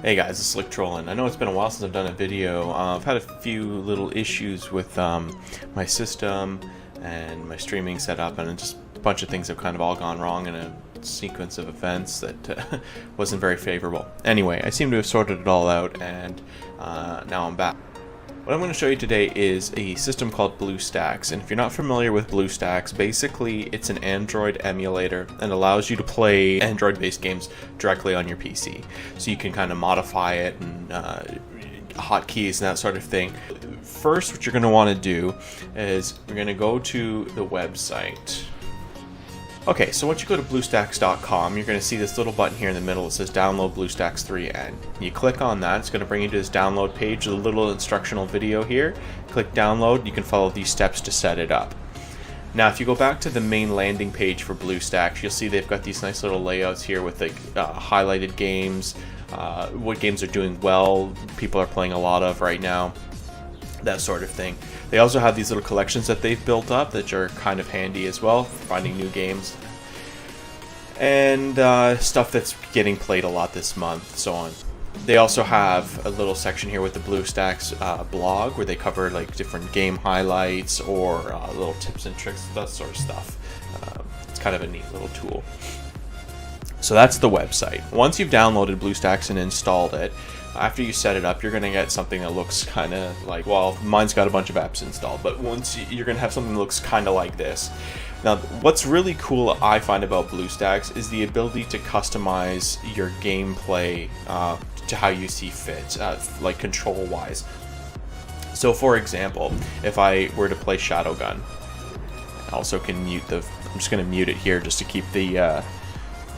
Hey guys, it's SlickTrollin. I know it's been a while since I've done a video. I've had a few little issues with my system and my streaming setup, and just a bunch of things have kind of all gone wrong in a sequence of events that wasn't very favorable. Anyway, I seem to have sorted it all out, and now I'm back. What I'm going to show you today is a system called BlueStacks, and if you're not familiar with BlueStacks, basically it's an Android emulator and allows you to play Android-based games directly on your PC. So you can kind of modify it and hotkeys and that sort of thing. First, what you're going to want to do is you're going to go to the website. Okay, so once you go to BlueStacks.com, you're going to see this little button here in the middle that says download BlueStacks 3N. You click on that, it's going to bring you to this download page, a little instructional video here. Click download, you can follow these steps to set it up. Now if you go back to the main landing page for BlueStacks, you'll see they've got these nice little layouts here with like highlighted games, what games are doing well, people are playing a lot of right now, that sort of thing. They also have these little collections that they've built up that are kind of handy as well for finding new games and stuff that's getting played a lot this month, so on. They also have a little section here with the BlueStacks blog where they cover like different game highlights or little tips and tricks, that sort of stuff. It's kind of a neat little tool. So that's the website. Once you've downloaded BlueStacks and installed it, after you set it up, you're going to get something that looks kind of like, well, mine's got a bunch of apps installed, but once you're going to have something that looks kind of like this. Now, what's really cool I find about BlueStacks is the ability to customize your gameplay to how you see fit, like control-wise. So, for example, if I were to play Shadowgun, I also can mute the. I'm just going to mute it here just to keep the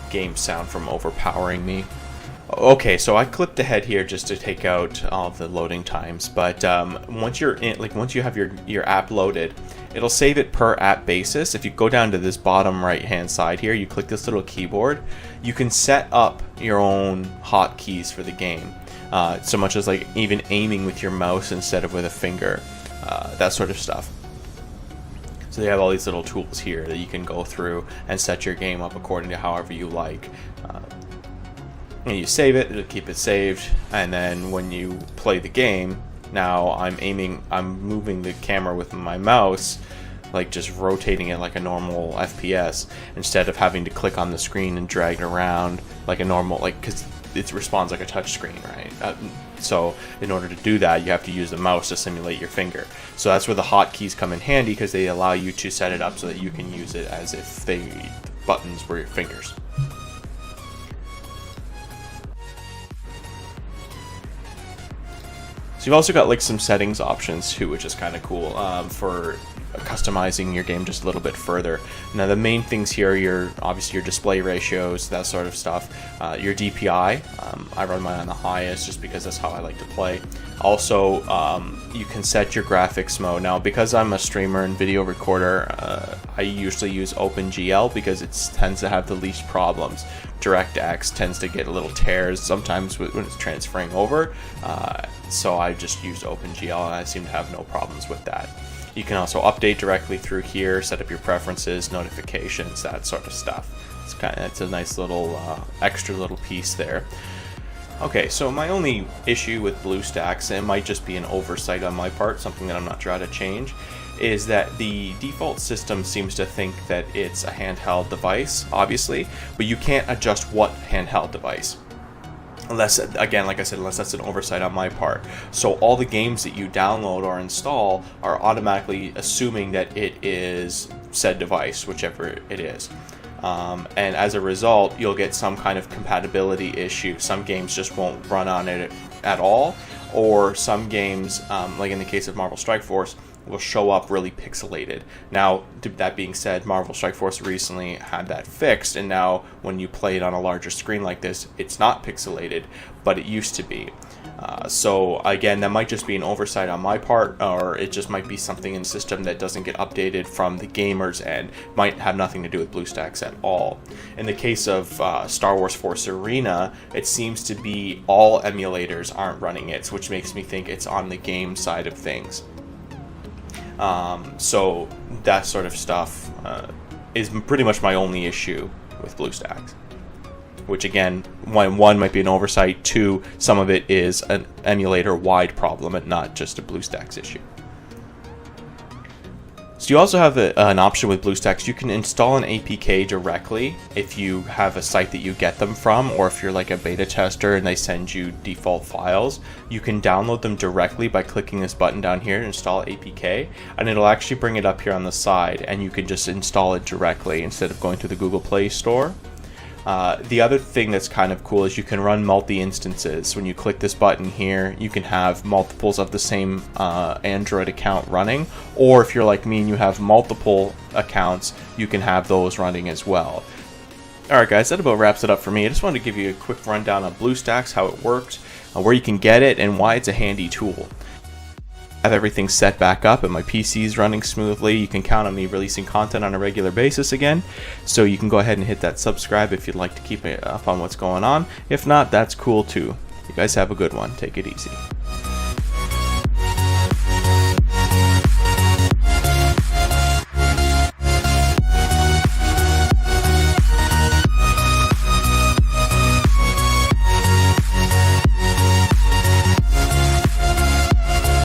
game sound from overpowering me. Okay, so I clipped ahead here just to take out all of the loading times, but once you're in, once you have your app loaded, it'll save it per app basis. If you go down to this bottom right hand side here, you click this little keyboard, you can set up your own hotkeys for the game, so much as like even aiming with your mouse instead of with a finger, that sort of stuff. So they have all these little tools here that you can go through and set your game up according to however you like. And you save it, it'll keep it saved, and then when you play the game, now I'm moving the camera with my mouse, like just rotating it like a normal FPS, instead of having to click on the screen and drag it around like a normal, because it responds like a touch screen, right? So in order to do that, you have to use the mouse to simulate your finger. So that's where the hotkeys come in handy, because they allow you to set it up so that you can use it as if the buttons were your fingers. So you've also got like some settings options too, which is kind of cool for customizing your game just a little bit further. Now the main things here are obviously your display ratios, that sort of stuff, your DPI. I run mine on the highest just because that's how I like to play. Also, you can set your graphics mode. Now because I'm a streamer and video recorder, I usually use OpenGL because it tends to have the least problems. DirectX tends to get a little tears sometimes when it's transferring over, so I just used OpenGL and I seem to have no problems with that. You can also update directly through here, set up your preferences, notifications, that sort of stuff. It's a nice little extra little piece there. Okay, so my only issue with BlueStacks, and it might just be an oversight on my part, something that I'm not trying to change, is that the default system seems to think that it's a handheld device, obviously, but you can't adjust what handheld device. Unless, again, like I said, unless that's an oversight on my part. So all the games that you download or install are automatically assuming that it is said device, whichever it is. And as a result, you'll get some kind of compatibility issue. Some games just won't run on it at all, or some games, like in the case of Marvel Strike Force, will show up really pixelated. Now, that being said, Marvel Strike Force recently had that fixed, and now when you play it on a larger screen like this, it's not pixelated, but it used to be. So again, that might just be an oversight on my part, or it just might be something in the system that doesn't get updated from the gamers end. Might have nothing to do with BlueStacks at all. In the case of Star Wars Force Arena, it seems to be all emulators aren't running it, which makes me think it's on the game side of things. So that sort of stuff is pretty much my only issue with BlueStacks. which again, one might be an oversight, two, some of it is an emulator-wide problem and not just a BlueStacks issue. So you also have an option with BlueStacks. You can install an APK directly if you have a site that you get them from, or if you're like a beta tester and they send you default files. You can download them directly by clicking this button down here, install APK, and it'll actually bring it up here on the side, and you can just install it directly instead of going to the Google Play Store. The other thing that's kind of cool is you can run multi-instances. When you click this button here, you can have multiples of the same Android account running, or if you're like me and you have multiple accounts, you can have those running as well. Alright guys, that about wraps it up for me. I just wanted to give you a quick rundown on BlueStacks, how it works, where you can get it, and why it's a handy tool. I have everything set back up and my PC is running smoothly. You can count on me releasing content on a regular basis again, so you can go ahead and hit that subscribe if you'd like to keep up on what's going on. If not, that's cool too. You guys have a good one. Take it easy.